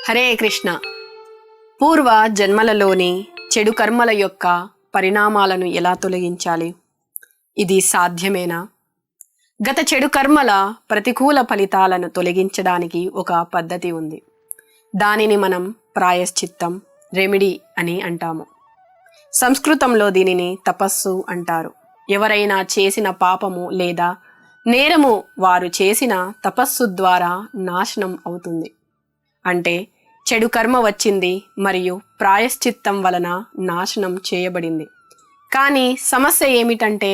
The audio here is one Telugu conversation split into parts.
హరే కృష్ణ. పూర్వ జన్మలలోని చెడు కర్మల యొక్క పరిణామాలను ఎలా తొలగించాలి? ఇది సాధ్యమేనా? గత చెడు కర్మల ప్రతికూల ఫలితాలను తొలగించడానికి ఒక పద్ధతి ఉంది. దానిని మనం ప్రాయశ్చిత్తం, రెమెడీ అని అంటాము. సంస్కృతంలో దీనిని తపస్సు అంటారు. ఎవరైనా చేసిన పాపము లేదా నేరము వారు చేసిన తపస్సు ద్వారా నాశనం అవుతుంది. అంటే చెడు కర్మ వచ్చింది మరియు ప్రాయశ్చిత్తం వలన నాశనం చేయబడింది. కానీ సమస్య ఏమిటంటే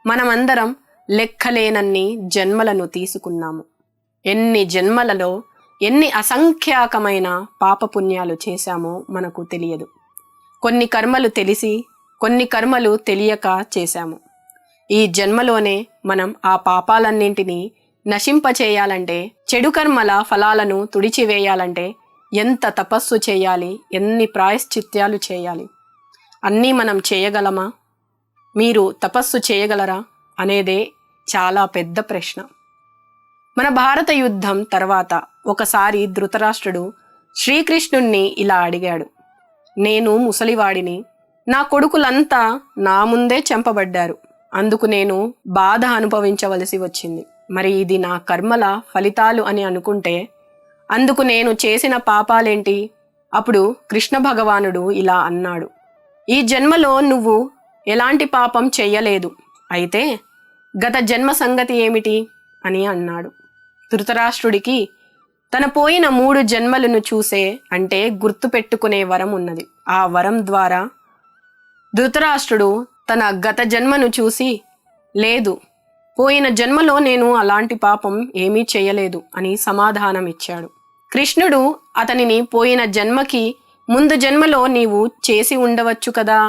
మనమందరం లెక్కలేనన్ని జన్మలను తీసుకున్నాము. ఎన్ని జన్మలలో ఎన్ని అసంఖ్యాకమైన పాపపుణ్యాలు చేశామో మనకు తెలియదు. కొన్ని కర్మలు తెలిసి, కొన్ని కర్మలు తెలియక చేశాము. ఈ జన్మలోనే మనం ఆ పాపాలన్నింటినీ నశింపచేయాలంటే, చెడు కర్మల ఫలాలను తుడిచివేయాలంటే ఎంత తపస్సు చేయాలి, ఎన్ని ప్రాయశ్చిత్యాలు చేయాలి? అన్నీ మనం చేయగలమా? మీరు తపస్సు చేయగలరా అనేదే చాలా పెద్ద ప్రశ్న. మన భారత యుద్ధం తర్వాత ఒకసారి ధృతరాష్ట్రుడు శ్రీకృష్ణుణ్ణి ఇలా అడిగాడు, నేను ముసలివాడిని, నా కొడుకులంతా నా ముందే చంపబడ్డారు, అందుకు నేను బాధ అనుభవించవలసి వచ్చింది. మరి ఇది నా కర్మల ఫలితాలు అని అనుకుంటే అందుకు నేను చేసిన పాపాలేంటి? అప్పుడు కృష్ణ భగవానుడు ఇలా అన్నాడు, ఈ జన్మలో నువ్వు ఎలాంటి పాపం చెయ్యలేదు, అయితే గత జన్మ సంగతి ఏమిటి అని అన్నాడు. ధృతరాష్ట్రుడికి తన పోయిన 3 జన్మలను చూసే, అంటే గుర్తు పెట్టుకునే వరం ఉన్నది. ఆ వరం ద్వారా ధృతరాష్ట్రుడు తన గత జన్మను చూసి, లేదు, పోయిన జన్మలో నేను అలాంటి పాపం ఏమీ చేయలేదు అని సమాధానం ఇచ్చాడు. కృష్ణుడు అతనిని పోయిన జన్మకి ముందు జన్మలో నీవు చేసి ఉండవచ్చు కదా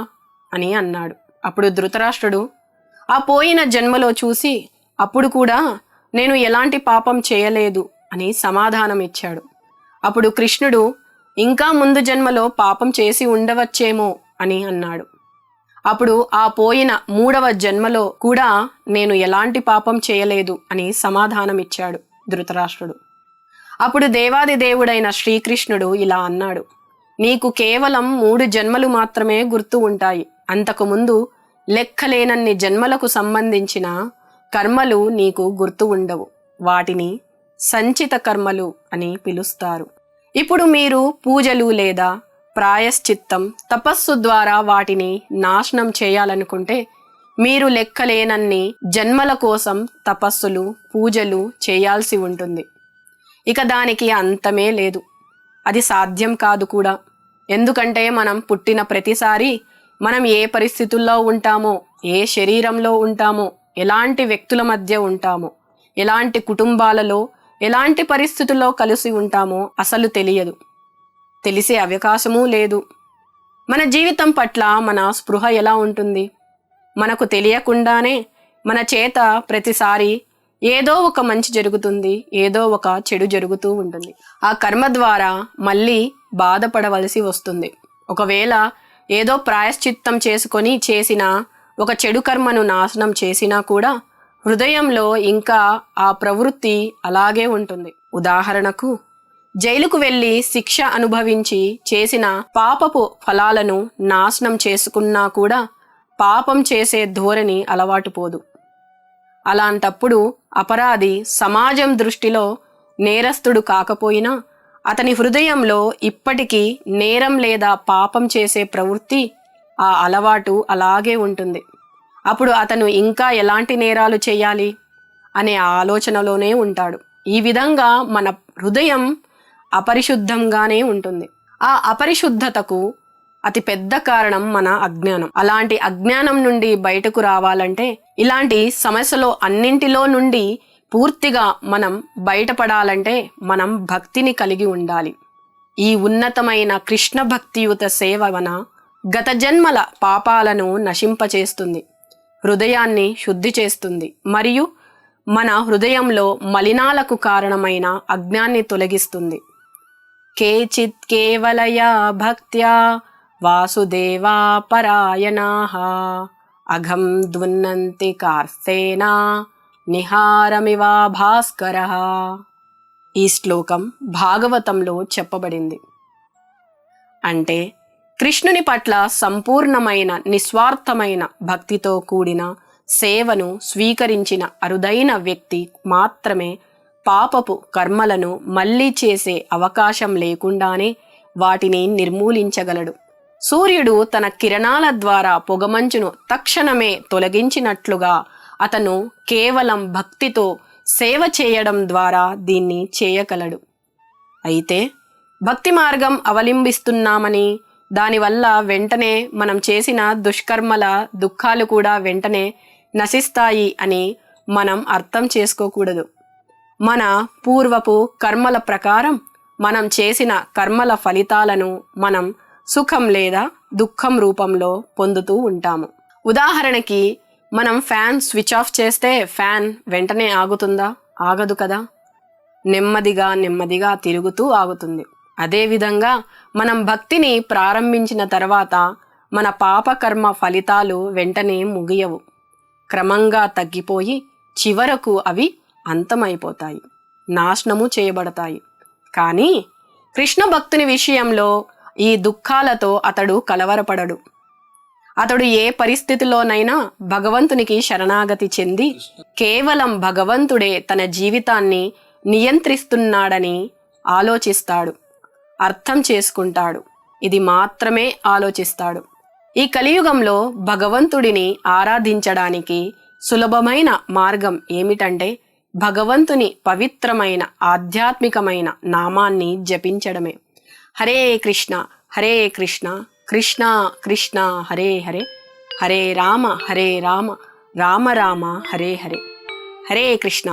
అని అన్నాడు. అప్పుడు ధృతరాష్ట్రుడు ఆ పోయిన జన్మలో చూసి, అప్పుడు కూడా నేను ఎలాంటి పాపం చేయలేదు అని సమాధానం ఇచ్చాడు. అప్పుడు కృష్ణుడు ఇంకా ముందు జన్మలో పాపం చేసి ఉండవచ్చేమో అని అన్నాడు. అప్పుడు ఆ పోయిన 3వ జన్మలో కూడా నేను ఎలాంటి పాపం చేయలేదు అని సమాధానం ఇచ్చాడు ధృతరాష్ట్రుడు. అప్పుడు దేవాది దేవుడైన శ్రీకృష్ణుడు ఇలా అన్నాడు, నీకు కేవలం 3 జన్మలు మాత్రమే గుర్తు ఉంటాయి. అంతకుముందు లెక్కలేనన్ని జన్మలకు సంబంధించిన కర్మలు నీకు గుర్తు ఉండవు. వాటిని సంచిత కర్మలు అని పిలుస్తారు. ఇప్పుడు మీరు పూజలు లేదా ప్రాయశ్చిత్తం, తపస్సు ద్వారా వాటిని నాశనం చేయాలనుకుంటే మీరు లెక్కలేనన్ని జన్మల కోసం తపస్సులు, పూజలు చేయాల్సి ఉంటుంది. ఇక దానికి అంతమే లేదు. అది సాధ్యం కాదు కూడా. ఎందుకంటే మనం పుట్టిన ప్రతిసారి మనం ఏ పరిస్థితుల్లో ఉంటామో, ఏ శరీరంలో ఉంటామో, ఎలాంటి వ్యక్తుల మధ్య ఉంటామో, ఎలాంటి కుటుంబాలలో, ఎలాంటి పరిస్థితుల్లో కలిసి ఉంటామో అసలు తెలియదు. తెలిసే అవకాశమూ లేదు. మన జీవితం పట్ల మన స్పృహ ఎలా ఉంటుంది? మనకు తెలియకుండానే మన చేత ప్రతిసారి ఏదో ఒక మంచి జరుగుతుంది, ఏదో ఒక చెడు జరుగుతూ ఉంటుంది. ఆ కర్మ ద్వారా మళ్ళీ బాధపడవలసి వస్తుంది. ఒకవేళ ఏదో ప్రాయశ్చిత్తం చేసుకొని చేసిన ఒక చెడు కర్మను నాశనం చేసినా కూడా హృదయంలో ఇంకా ఆ ప్రవృత్తి అలాగే ఉంటుంది. ఉదాహరణకు, జైలుకు వెళ్ళి శిక్ష అనుభవించి చేసిన పాపపు ఫలాలను నాశనం చేసుకున్నా కూడా పాపం చేసే ధోరణి అలవాటు పోదు. అలాంటప్పుడు అపరాధి సమాజం దృష్టిలో నేరస్తుడు కాకపోయినా అతని హృదయంలో ఇప్పటికీ నేరం లేదా పాపం చేసే ప్రవృత్తి, ఆ అలవాటు అలాగే ఉంటుంది. అప్పుడు అతను ఇంకా ఎలాంటి నేరాలు చేయాలి అనే ఆలోచనలోనే ఉంటాడు. ఈ విధంగా మన హృదయం అపరిశుద్ధంగానే ఉంటుంది. ఆ అపరిశుద్ధతకు అతి పెద్ద కారణం మన అజ్ఞానం. అలాంటి అజ్ఞానం నుండి బయటకు రావాలంటే, ఇలాంటి సమస్యలో అన్నింటిలో నుండి పూర్తిగా మనం బయటపడాలంటే మనం భక్తిని కలిగి ఉండాలి. ఈ ఉన్నతమైన కృష్ణ భక్తియుత సేవ మన గత జన్మల పాపాలను నశింపచేస్తుంది, హృదయాన్ని శుద్ధి చేస్తుంది మరియు మన హృదయంలో మలినాలకు కారణమైన అజ్ఞాన్ని తొలగిస్తుంది. కేచిత్ కేవలయా భక్త్యా వాసుదేవా పరాయణాః అఘం ధ్వన్నంతి కార్స్తేన నిహారమివా భాస్కరః. ఈ శ్లోకం భాగవతంలో చెప్పబడింది. అంటే కృష్ణుని పట్ల సంపూర్ణమైన నిస్వార్థమైన భక్తితో కూడిన సేవను స్వీకరించిన అరుదైన వ్యక్తి మాత్రమే పాపపు కర్మలను మళ్ళీ చేసే అవకాశం లేకుండానే వాటిని నిర్మూలించగలడు. సూర్యుడు తన కిరణాల ద్వారా పొగమంచును తక్షణమే తొలగించినట్లుగా అతను కేవలం భక్తితో సేవ చేయడం ద్వారా దీన్ని చేయగలడు. అయితే భక్తి మార్గం అవలంబిస్తున్నామని దానివల్ల వెంటనే మనం చేసిన దుష్కర్మల దుఃఖాలు కూడా వెంటనే నశిస్తాయి అని మనం అర్థం చేసుకోకూడదు. మన పూర్వపు కర్మల ప్రకారం మనం చేసిన కర్మల ఫలితాలను మనం సుఖం లేదా దుఃఖం రూపంలో పొందుతూ ఉంటాము. ఉదాహరణకి మనం ఫ్యాన్ స్విచ్ ఆఫ్ చేస్తే ఫ్యాన్ వెంటనే ఆగుతుందా? ఆగదు కదా. నెమ్మదిగా నెమ్మదిగా తిరుగుతూ ఆగుతుంది. అదేవిధంగా మనం భక్తిని ప్రారంభించిన తర్వాత మన పాపకర్మ ఫలితాలు వెంటనే ముగియవు. క్రమంగా తగ్గిపోయి చివరకు అవి అంతమైపోతాయి, నాశనము చేయబడతాయి. కానీ కృష్ణ భక్తుని విషయంలో ఈ దుఃఖాలతో అతడు కలవరపడడు. అతడు ఏ పరిస్థితిలోనైనా భగవంతునికి శరణాగతి చెంది కేవలం భగవంతుడే తన జీవితాన్ని నియంత్రిస్తున్నాడని ఆలోచిస్తాడు, అర్థం చేసుకుంటాడు. ఇది మాత్రమే ఆలోచిస్తాడు. ఈ కలియుగంలో భగవంతుడిని ఆరాధించడానికి సులభమైన మార్గం ఏమిటంటే భగవంతుని పవిత్రమైన ఆధ్యాత్మికమైన నామాన్ని జపించడమే. హరే కృష్ణ హరే కృష్ణ కృష్ణ కృష్ణ హరే హరే, హరే రామ రామ రామ హరే హరే. హరే కృష్ణ.